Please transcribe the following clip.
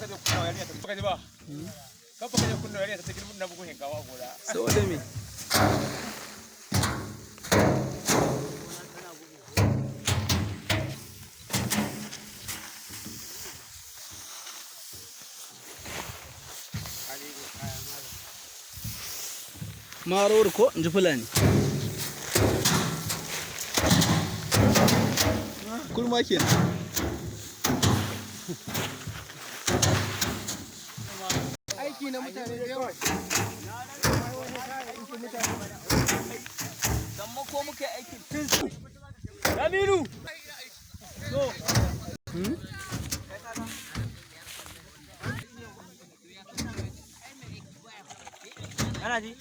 baka je kunna yarinya ta baka ji ba kan baka je kunna yarinya ta girmin na bugun hinkawa gora saboda me maror ko in ji fulani kurma kenan aiki na mutane da yawa dan ko muke aikin Aminu so ana ji